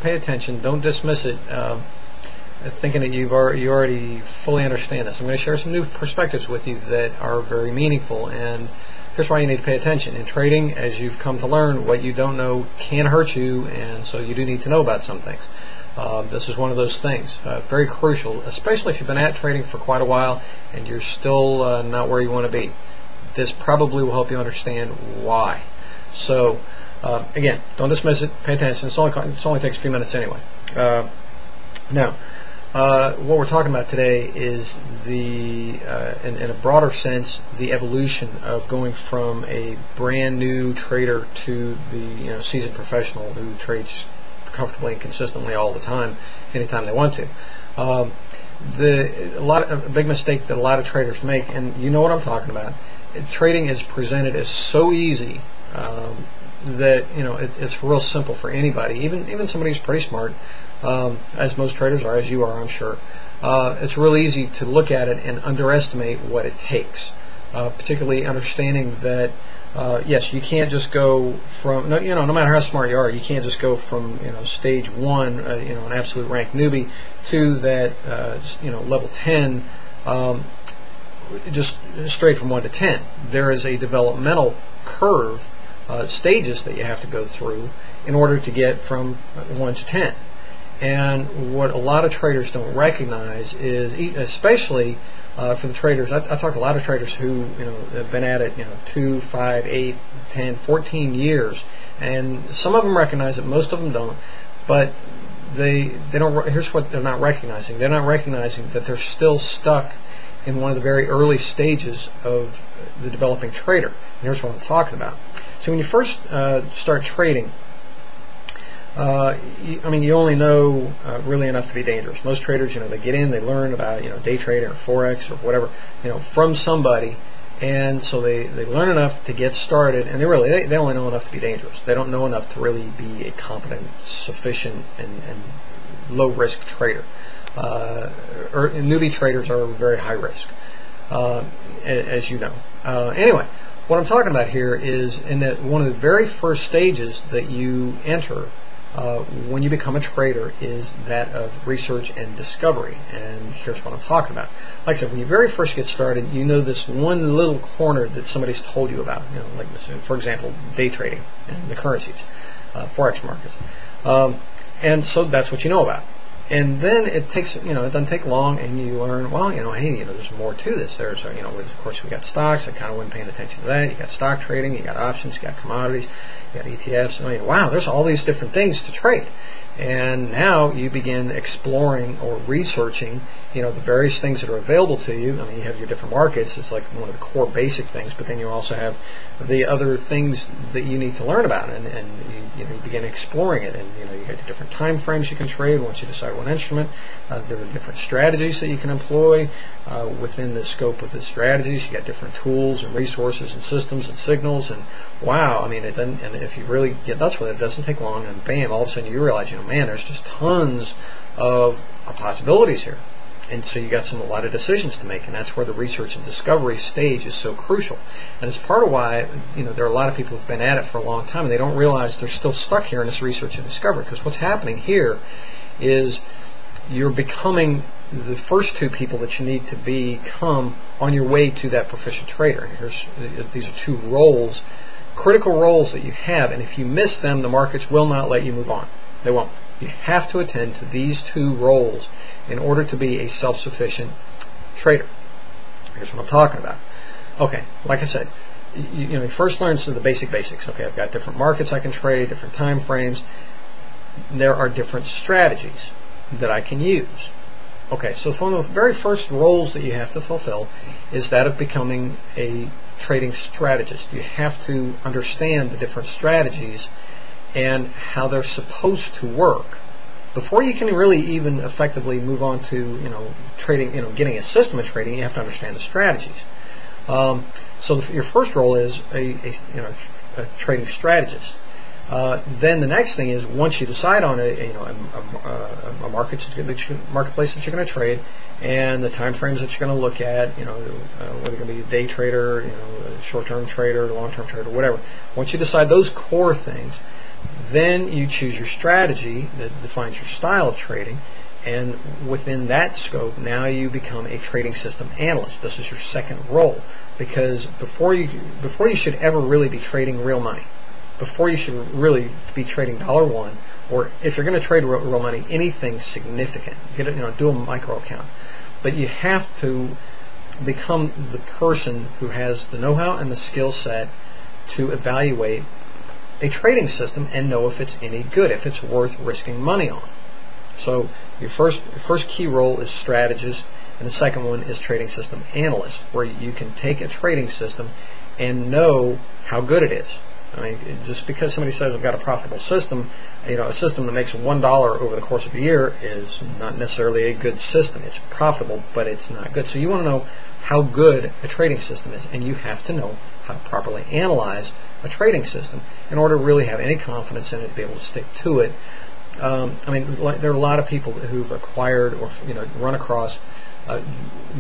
pay attention. Don't dismiss it, thinking that you already fully understand this. I'm going to share some new perspectives with you that are very meaningful, and here's why you need to pay attention. In trading, as you've come to learn, what you don't know can hurt you, and so you do need to know about some things. This is one of those things, very crucial, especially if you've been at trading for quite a while and you're still not where you want to be. This probably will help you understand why. So, again, don't dismiss it. Pay attention. It only takes a few minutes anyway. Now, what we're talking about today is in a broader sense, the evolution of going from a brand new trader to the seasoned professional who trades comfortably and consistently all the time, anytime they want to. A big mistake that a lot of traders make, and you know what I'm talking about. Trading is presented as so easy that it's real simple for anybody, even somebody who's pretty smart, as most traders are, as you are, I'm sure. It's real easy to look at it and underestimate what it takes, particularly understanding that yes, you can't just go from no matter how smart you are, you can't just go from stage 1, an absolute rank newbie, to that level 10, just straight from 1 to 10. There is a developmental curve, stages that you have to go through in order to get from 1 to 10. And what a lot of traders don't recognize is, especially for the traders, I talk to a lot of traders who have been at it 2, 5, 8, 10, 14 years, and some of them recognize it, most of them don't. But they don't. Here's what they're not recognizing. They're not recognizing that they're still stuck in one of the very early stages of the developing trader. And here's what I'm talking about. So when you first start trading, you only know really enough to be dangerous. Most traders, they get in, they learn about day trading or forex or whatever, from somebody, and so they learn enough to get started, and they only know enough to be dangerous. They don't know enough to really be a competent, sufficient, and low risk trader. Newbie traders are very high risk, as you know. Anyway, what I'm talking about here is in that one of the very first stages that you enter when you become a trader is that of research and discovery. And here's what I'm talking about. Like I said, when you very first get started, you know this one little corner that somebody's told you about. Like for example, day trading and the currencies, forex markets, and so that's what you know about. And then it takes, it doesn't take long, and you learn, well, hey, there's more to this. There's, of course, we got stocks. I kind of wasn't paying attention to that. You got stock trading, you got options, you got commodities, you got ETFs. Wow, there's all these different things to trade. And now you begin exploring or researching, the various things that are available to you. You have your different markets. It's like one of the core basic things, but then you also have the other things that you need to learn about, and you begin exploring it. And you have the different time frames you can trade once you decide one instrument. There are different strategies that you can employ within the scope of the strategies. You got different tools and resources and systems and signals. And wow, it doesn't. And if you really get nuts with it, it doesn't take long. And bam, all of a sudden you realize, man, there's just tons of possibilities here. And so you got a lot of decisions to make, and that's where the research and discovery stage is so crucial. And it's part of why there are a lot of people who've been at it for a long time, and they don't realize they're still stuck here in this research and discovery. Because what's happening here is you're becoming the first two people that you need to become on your way to that proficient trader. These are two roles, critical roles that you have, and if you miss them, the markets will not let you move on. They won't. You have to attend to these two roles in order to be a self-sufficient trader. Here's what I'm talking about. Okay, like I said, you first learn some of the basics. Okay, I've got different markets I can trade, different time frames. There are different strategies that I can use. Okay, so one of the very first roles that you have to fulfill is that of becoming a trading strategist. You have to understand the different strategies and how they're supposed to work before you can really even effectively move on to trading. Getting a system of trading, you have to understand the strategies. So your first role is a trading strategist. Then the next thing is, once you decide on a marketplace that you're going to trade, and the time frames that you're going to look at, whether you're going to be a day trader, a short-term trader, long-term trader, whatever. Once you decide those core things, Then you choose your strategy that defines your style of trading, and within that scope, now you become a trading system analyst. This is your second role, because before you should ever really be trading real money, before you should really be trading $1, or if you're going to trade real money, anything significant, do a micro account. But you have to become the person who has the know-how and the skill set to evaluate a trading system and know if it's any good, if it's worth risking money on. So your first key role is strategist, and the second one is trading system analyst, where you can take a trading system and know how good it is. I mean, just because somebody says I've got a profitable system, a system that makes $1 over the course of a year is not necessarily a good system. It's profitable, but it's not good. So you want to know how good a trading system is, and you have to know how to properly analyze a trading system in order to really have any confidence in it, to be able to stick to it. There are a lot of people who've acquired or run across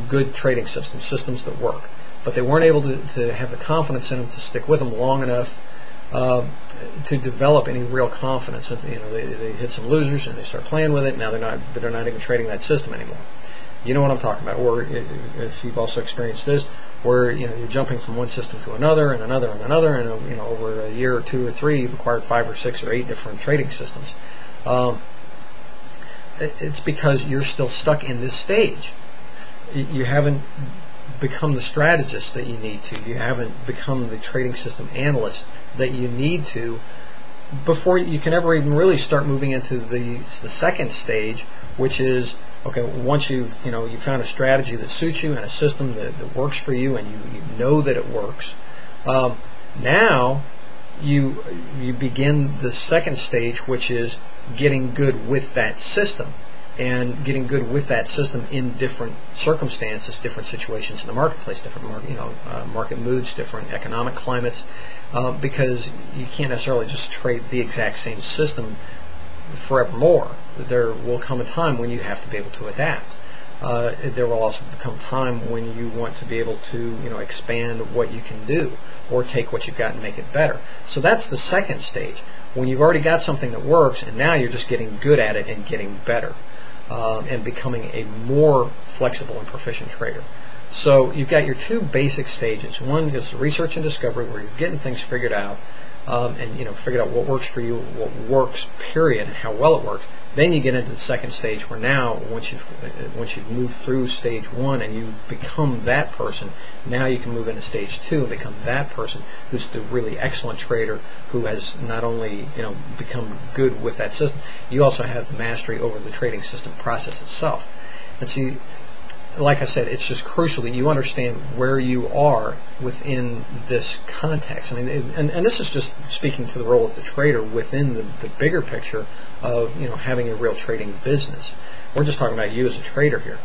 good trading systems that work, but they weren't able to have the confidence in them to stick with them long enough to develop any real confidence. They hit some losers and they start playing with it. Now they're not even trading that system anymore. You know what I'm talking about. Or if you've also experienced this, where you're jumping from one system to another and another and another, and over a year or 2 or 3, you've acquired 5 or 6 or 8 different trading systems. It's because you're still stuck in this stage. You haven't become the strategist that you need to. You haven't become the trading system analyst that you need to before you can ever even really start moving into the second stage, which is, okay, once you've found a strategy that suits you and a system that works for you, and you know that it works, now you begin the second stage, which is getting good with that system, and getting good with that system in different circumstances, different situations in the marketplace, different market moods, different economic climates, because you can't necessarily just trade the exact same system forevermore. There will come a time when you have to be able to adapt. There will also come a time when you want to be able to expand what you can do, or take what you've got and make it better. So that's the second stage, when you've already got something that works, and now you're just getting good at it and getting better, and becoming a more flexible and proficient trader. So you've got your 2 basic stages. One is research and discovery, where you're getting things figured out, and figured out what works for you, what works, period, and how well it works. Then you get into the second stage, where now once you've moved through stage 1 and you've become that person, now you can move into stage 2 and become that person who's the really excellent trader, who has not only become good with that system, you also have the mastery over the trading system process itself. And see, like I said, it's just crucial that you understand where you are within this context. I mean, and this is just speaking to the role of the trader within the bigger picture of having a real trading business. We're just talking about you as a trader here,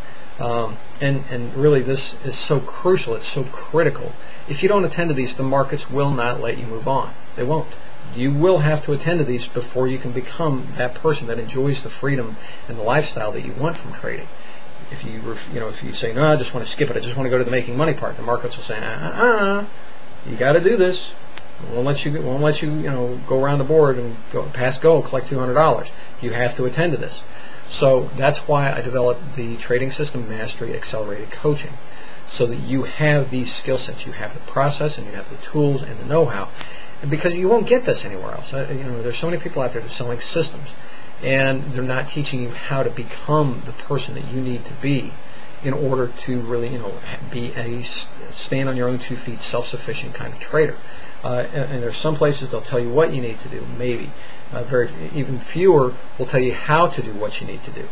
and really this is so crucial. It's so critical. If you don't attend to these, the markets will not let you move on. They won't. You will have to attend to these before you can become that person that enjoys the freedom and the lifestyle that you want from trading. If you say, no, I just want to skip it, I just want to go to the making money part, the markets will say, you got to do this. Won't let you go around the board and pass go, collect $200. You have to attend to this. So that's why I developed the Trading System Mastery Accelerated Coaching, so that you have these skill sets, you have the process, and you have the tools and the know-how, because you won't get this anywhere else. There's so many people out there that are selling systems, and they're not teaching you how to become the person that you need to be in order to really, be a stand on your own 2 feet, self-sufficient kind of trader. And there's some places they'll tell you what you need to do, maybe. Even fewer will tell you how to do what you need to do.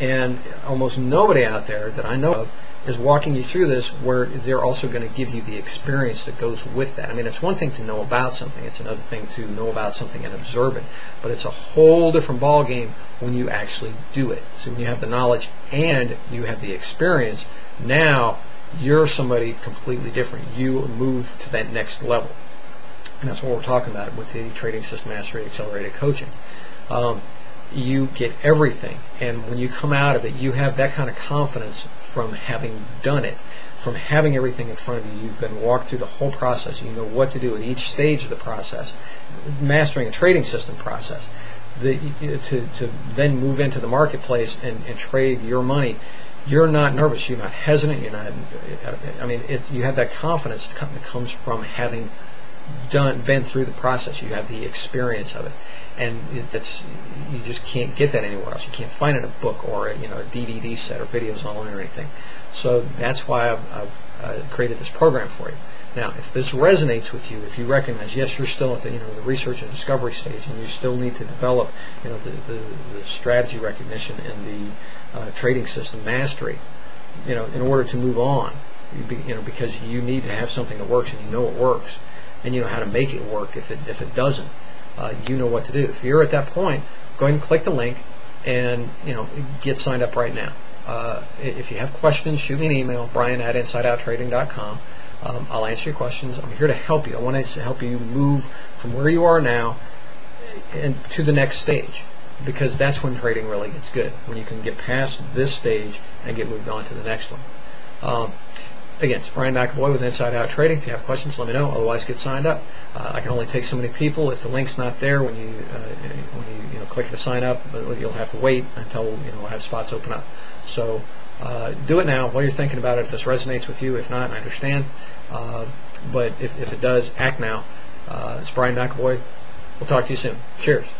And almost nobody out there that I know of is walking you through this, where they're also going to give you the experience that goes with that. I mean, it's one thing to know about something, it's another thing to know about something and observe it, but it's a whole different ball game when you actually do it. So when you have the knowledge and you have the experience, now you're somebody completely different. You move to that next level. And that's what we're talking about with the Trading System Mastery Accelerated Coaching. You get everything, and when you come out of it, you have that kind of confidence from having done it, from having everything in front of you. You've been walked through the whole process. You know what to do at each stage of the process, mastering a trading system process. To then move into the marketplace and trade your money, you're not nervous, you're not hesitant, you're not. I mean, you have that confidence that comes from having been through the process. You have the experience of it, and you just can't get that anywhere else. You can't find it in a book or a DVD set or videos online or anything. So that's why I've created this program for you. Now, if this resonates with you, if you recognize, yes, you're still at the the research and discovery stage, and you still need to develop the strategy recognition and the trading system mastery, in order to move on, because you need to have something that works, and you know it works, and you know how to make it work if it doesn't. You know what to do. If you're at that point, go ahead and click the link and get signed up right now. If you have questions, shoot me an email, brian@insideouttrading.com. I'll answer your questions. I'm here to help you. I want to help you move from where you are now and to the next stage, because that's when trading really gets good, when you can get past this stage and get moved on to the next one. Again, it's Brian McAvoy with Inside Out Trading. If you have questions, let me know. Otherwise, get signed up. I can only take so many people. If the link's not there when you click to sign up, you'll have to wait until we'll have spots open up. So do it now while you're thinking about it. If this resonates with you, if not, I understand. But if it does, act now. It's Brian McAvoy. We'll talk to you soon. Cheers.